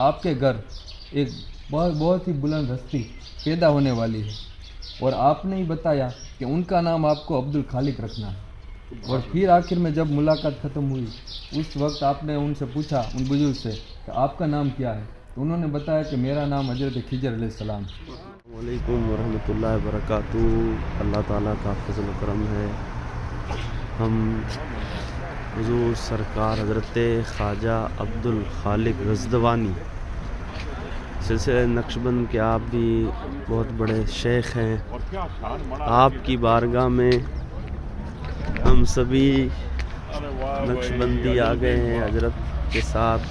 آپ کے گھر ایک بہت ہی بلند ہستی پیدا ہونے والی ہے، اور آپ نے ہی بتایا کہ ان کا نام آپ کو عبد الخالق رکھنا ہے۔ اور پھر آخر میں جب ملاقات ختم ہوئی اس وقت آپ نے ان سے پوچھا، ان بزرگ سے، کہ آپ کا نام کیا ہے؟ تو انہوں نے بتایا کہ میرا نام حضرت خضر علیہ السلام۔ السلام علیکم ورحمۃ اللہ وبرکاتہ۔ اللہ تعالیٰ کا فضل و کرم ہے، ہم حضور سرکار حضرت خواجہ عبد الخالق رضوانی سلسلہ نقشبند کے آپ بھی بہت بڑے شیخ ہیں، آپ کی بارگاہ میں ہم سبھی نقشبندی آ گئے ہیں حضرت کے ساتھ۔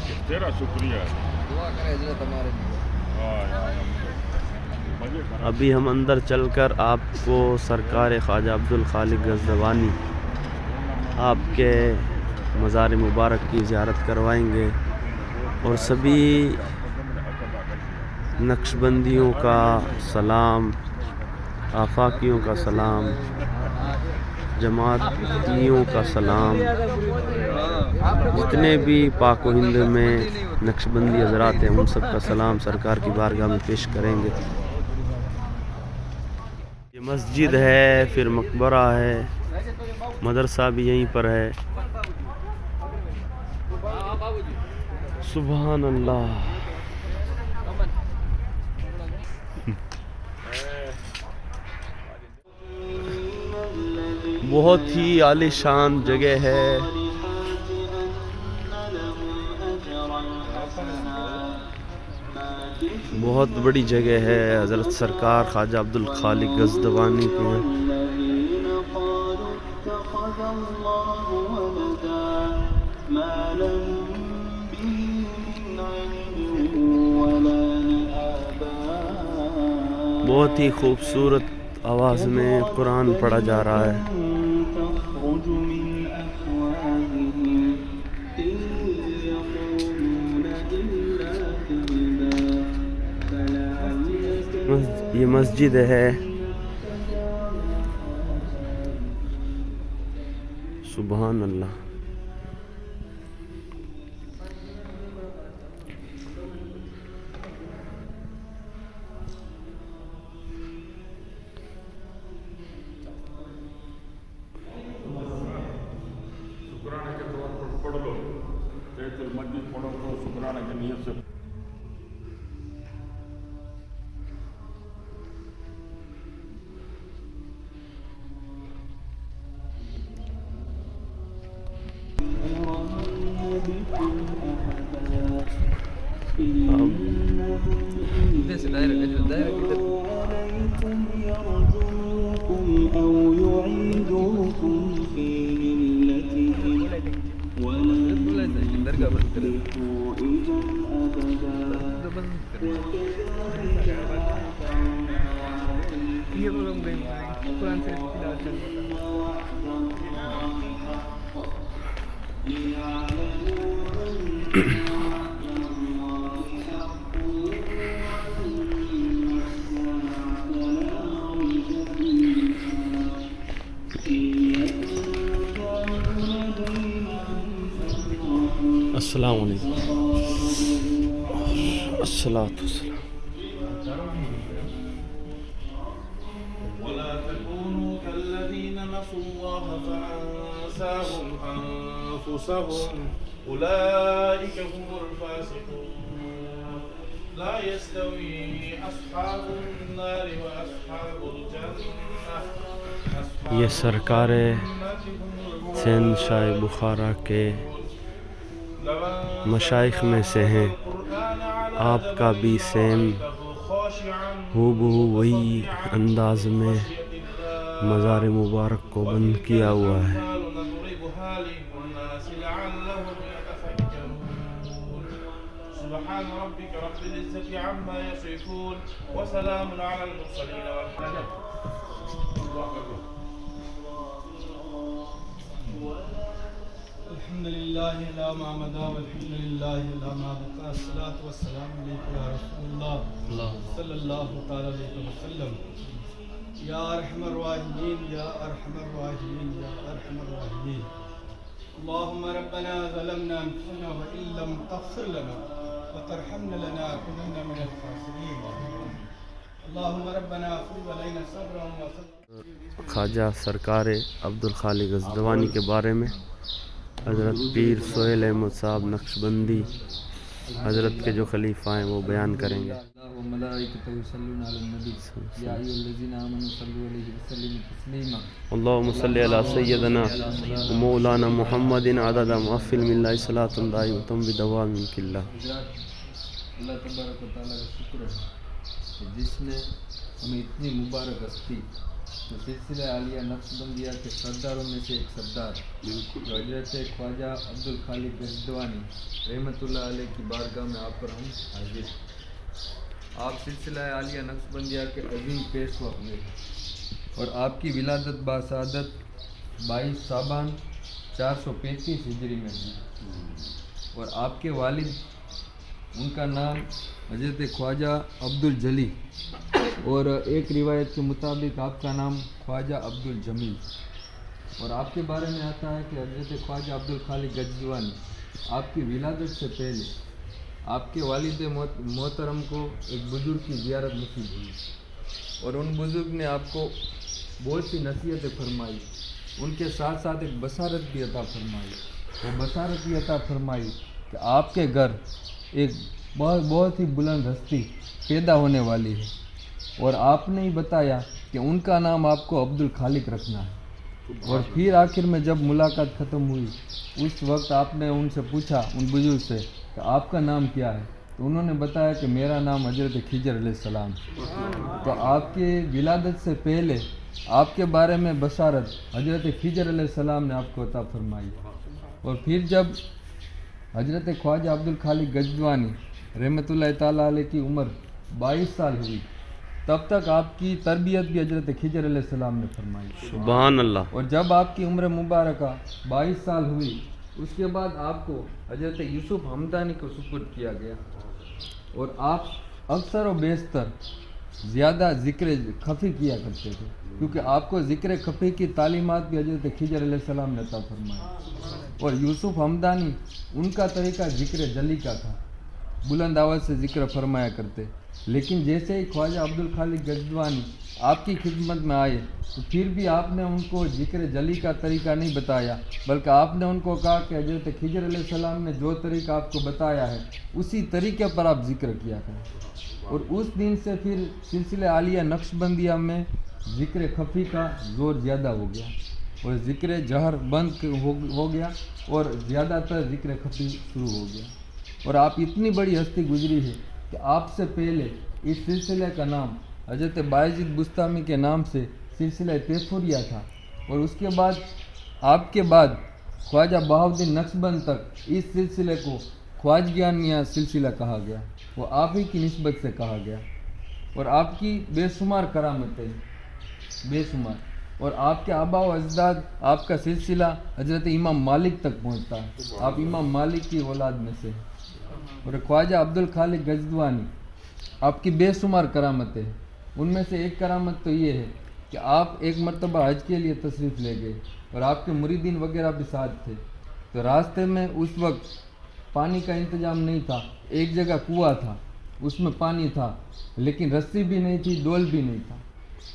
ابھی ہم اندر چل کر آپ کو سرکار خواجہ عبد الخالق رضوانی آپ کے مزار مبارک کی زیارت کروائیں گے، اور سبھی نقشبندیوں کا سلام، آفاقیوں کا سلام، جماعتیوں کا سلام، جتنے بھی پاک و ہند میں نقشبندی حضرات ہیں ان سب کا سلام سرکار کی بارگاہ میں پیش کریں گے۔ یہ مسجد ہے، پھر مقبرہ ہے، مدرسہ بھی یہیں پر ہے۔ سبحان اللہ۔ بہت ہی عالی شان جگہ ہے، بہت بڑی جگہ ہے، حضرت سرکار خواجہ عبد الخالق رضوانی کے۔ بہت ہی خوبصورت آواز میں قرآن پڑھا جا رہا ہے۔ یہ مسجد ہے، سبحان اللہ۔ شکرانے کے طور پر پڑھ لو، بیت المسجد پڑھو تو شکرانے کی نیت سے۔ السلام علیکم، الصلاۃ والسلام۔ ولا تكونوا كالذين نسوا الله فأنساهم أنفسهم أولئك هم الفاسقون لا يستوي أصحاب النار وأصحاب الجنة۔ یہ سرکار سندھ شاہ بخارا کے مشائخ میں سے ہیں، آپ کا بھی سیم ہو بہو وہی انداز میں مزار مبارک کو بند کیا ہوا ہے۔ سبحان ربك رب العزة عما يصفون وسلام على المرسلين الحمد لله لا ما مدى والحمد لله لا ما بقى الصلاة والسلام عليك يا رسول الله صلى الله تعالى عليه وسلم يا أرحم الراحمين يا أرحم الراحمين يا أرحم الراحمين۔ اللهم ربنا ظلمنا أنفسنا وإن لم تغفر لنا وترحمنا لنكونن من الخاسرين اللهم ربنا افرغ علينا صبرا وصبرا. خواجہ سرکار عبد الخالق غزنوانی کے بارے میں حضرت پیر سہیل احمد صاحب نقشبندی حضرت کے جو خلیفہ ہیں وہ بیان کریں گے. اللہم صلی علی سیدنا مولانا محمد عدد محفل من اللہ صلاۃ اللہ وتم بدوام ملک اللہ. اللہ تبارک و تعالیٰ کا شکر ہے کہ جس نے ہمیں اتنی مبارک ہستی جو سلسلہ عالیہ نقشبندیہ کے سرداروں میں سے ایک سردار جو حضرت خواجہ عبد الخالق غزنوانی رحمۃ اللہ علیہ کی بارگاہ میں آپ پر ہم حاضر. آپ سلسلہ عالیہ نقشبندیہ کے عظیم پیشوا ہوئے اور آپ کی ولادت باسعادت 22 صابان 435 ہجری میں ہوئی اور آپ کے والد ان کا نام حضرت خواجہ عبد الجلی اور ایک روایت کے مطابق آپ کا نام خواجہ عبد الجمیل. اور آپ کے بارے میں آتا ہے کہ حضرت خواجہ عبد الخالق غزنوانی آپ کی ولادت سے پہلے آپ کے والد محترم کو ایک بزرگ کی زیارت نصیب ہوئی اور ان بزرگ نے آپ کو بہت سی نصیحتیں فرمائی. ان کے ساتھ ساتھ ایک بصارت بھی عطا فرمائی. وہ بصارت بھی عطا فرمائی کہ آپ کے گھر ایک بہت ہی بلند ہستی پیدا ہونے والی ہے اور آپ نے ہی بتایا کہ ان کا نام آپ کو عبد الخالق رکھنا ہے. اور پھر آخر میں جب ملاقات ختم ہوئی اس وقت آپ نے ان سے پوچھا ان بزرگ سے کہ آپ کا نام کیا ہے تو انہوں نے بتایا کہ میرا نام حضرت خضر علیہ السلام. تو آپ کے ولادت سے پہلے آپ کے بارے میں بشارت حضرت خضر علیہ السلام نے آپ کو عطا فرمائی. اور پھر جب حضرت خواجہ عبد الخالق غزنوانی رحمۃ اللہ تعالیٰ علیہ کی عمر 22 سال ہوئی تب تک آپ کی تربیت بھی حضرت خضر علیہ السلام نے فرمائی. سبحان اللہ. اور جب آپ کی عمر مبارکہ 22 سال ہوئی اس کے بعد آپ کو حضرت یوسف ہمدانی کو سپرد کیا گیا اور آپ اکثر و بیشتر زیادہ ذکر خفی کیا کرتے تھے کیونکہ آپ کو ذکر خفی کی تعلیمات بھی حضرت خضر علیہ السلام نے عطا فرمائی. اور یوسف ہمدانی ان کا طریقہ ذکر جلی کا تھا, بلند آواز سے ذکر فرمایا کرتے. لیکن جیسے ہی خواجہ عبد الخالق غزنوانی آپ کی خدمت میں آئے تو پھر بھی آپ نے ان کو ذکر جلی کا طریقہ نہیں بتایا بلکہ آپ نے ان کو کہا کہ حضرت خضر علیہ السلام نے جو طریقہ آپ کو بتایا ہے اسی طریقے پر آپ ذکر کیا کریں. اور اس دن سے پھر سلسلہ عالیہ نقشبندیہ میں ذکر خفی کا زور زیادہ ہو گیا اور ذکر جہر بند ہو گیا اور زیادہ تر ذکر خفی شروع ہو گیا. اور آپ اتنی بڑی ہستی گزری ہے کہ آپ سے پہلے اس سلسلے کا نام حضرت بایزید بستامی کے نام سے سلسلہ تیفوریہ تھا اور اس کے بعد آپ کے بعد خواجہ بہاؤالدین نقشبند تک اس سلسلے کو خواجگیانیہ سلسلہ کہا گیا. وہ آپ ہی کی نسبت سے کہا گیا اور آپ کی بے شمار کرامتیں بے شمار. اور آپ کے آبا و اجداد آپ کا سلسلہ حضرت امام مالک تک پہنچتا ہے. آپ امام مالک کی اولاد میں سے. اور خواجہ عبد الخالق غزنوانی آپ کی بے شمار کرامتیں ہیں. ان میں سے ایک کرامت تو یہ ہے کہ آپ ایک مرتبہ حج کے لیے تشریف لے گئے اور آپ کے مریدین وغیرہ بھی ساتھ تھے تو راستے میں اس وقت پانی کا انتظام نہیں تھا. ایک جگہ کنواں تھا اس میں پانی تھا لیکن رسی بھی نہیں تھی ڈول بھی نہیں تھا.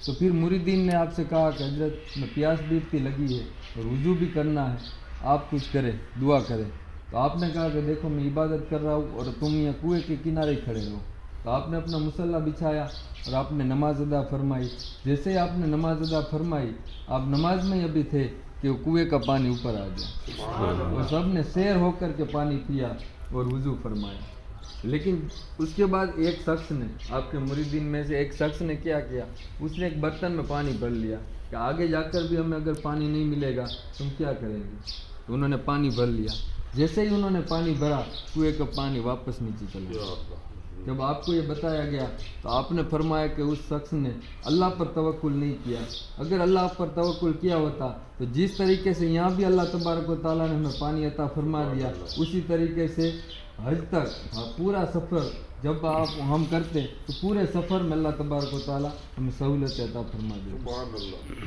تو پھر مریدین نے آپ سے کہا کہ حضرت میں پیاس بھی اتنی لگی ہے اور وضو بھی کرنا ہے, آپ کچھ کریں دعا کریں. تو آپ نے کہا کہ دیکھو میں عبادت کر رہا ہوں اور تم یہ کنویں کے کنارے کھڑے رہو. تو آپ نے اپنا مصلی بچھایا اور آپ نے نماز ادا فرمائی. جیسے ہی آپ نے نماز ادا فرمائی آپ نماز میں ابھی تھے کہ وہ کنویں کا پانی اوپر آ گیا اور سب نے سیر ہو کر کے پانی پیا اور وضو فرمایا. لیکن اس کے بعد ایک شخص نے آپ کے مریدین میں سے ایک شخص نے کیا کیا, اس نے ایک برتن میں پانی بھر لیا کہ آگے جا کر بھی ہمیں اگر پانی نہیں ملے گا تم کیا کریں گے. تو انہوں نے پانی بھر لیا. جیسے ہی انہوں نے پانی بھرا کنویں کا پانی واپس نیچے چلا گیا. جب آپ کو یہ بتایا گیا تو آپ نے فرمایا کہ اس شخص نے اللہ پر توکل نہیں کیا. اگر اللہ پر توکل کیا ہوتا تو جس طریقے سے یہاں بھی اللہ تبارک و تعالیٰ نے ہمیں پانی عطا فرما دیا اسی طریقے سے حج تک پورا سفر جب ہم کرتے تو پورے سفر میں اللہ تبارک و تعالیٰ ہمیں سہولت عطا فرما دیا.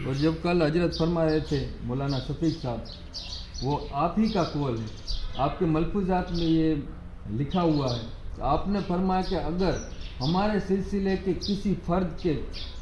اور جب کل حضرت فرما رہے تھے مولانا شفیق صاحب, وہ آپ ہی کا قول ہے, آپ کے ملفوظات میں یہ لکھا ہوا ہے آپ نے فرمایا کہ اگر ہمارے سلسلے کے کسی فرد کے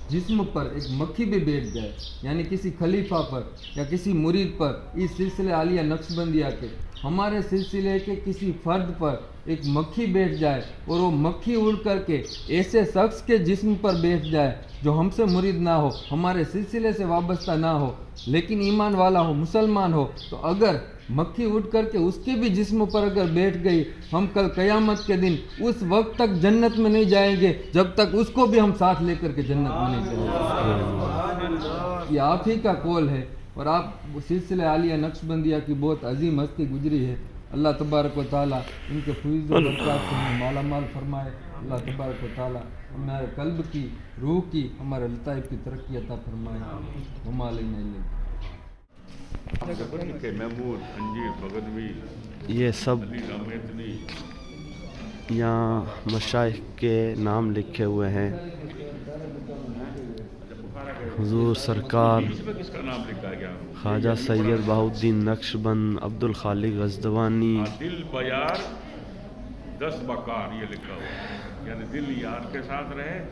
جسم پر ایک مکھی بھی بیٹھ جائے، یعنی کسی خلیفہ پر یا کسی مرید پر، اس سلسلے عالیہ نقشبندیہ کے ہمارے سلسلے کے کسی فرد پر ایک مکھی بیٹھ جائے اور وہ مکھی اڑ کر کے ایسے شخص کے جسم پر بیٹھ جائے جو ہم سے مرید نہ ہو، ہمارے سلسلے سے وابستہ نہ ہو، لیکن ایمان والا ہو، مسلمان ہو، تو اگر مکھی اٹھ کر کے اس کے بھی جسم پر اگر بیٹھ گئی، ہم کل قیامت کے دن اس وقت تک جنت میں نہیں جائیں گے جب تک اس کو بھی ہم ساتھ لے کر کے جنت میں نہیں جائیں گے۔ یہ آپ ہی کا قول ہے، اور آپ سلسلہ عالیہ نقشبندیہ کی بہت عظیم ہستی گزری ہے۔ اللہ تبارک و تعالیٰ ان کے فیض و برکات سے ہمیں مالا مال فرمائے۔ اللہ تبارک و تعالیٰ ہمارے قلب کی، روح کی، ہمارے لطائف کی ترقی عطا فرمائے۔ وما علینا الا کہ محمود انجیر بغدوی یہ سب علی رامیتنی یہاں مشائخ کے نام لکھے ہوئے ہیں۔ حضور سرکار اس میں کس کا نام لکھا گیا؟ خواجہ سید بہاؤالدین نقشبند عبدالخالق غزدوانی۔ دل بیار دست بکار، یہ لکھا ہوا ہے، یعنی دل یار کے ساتھ رہے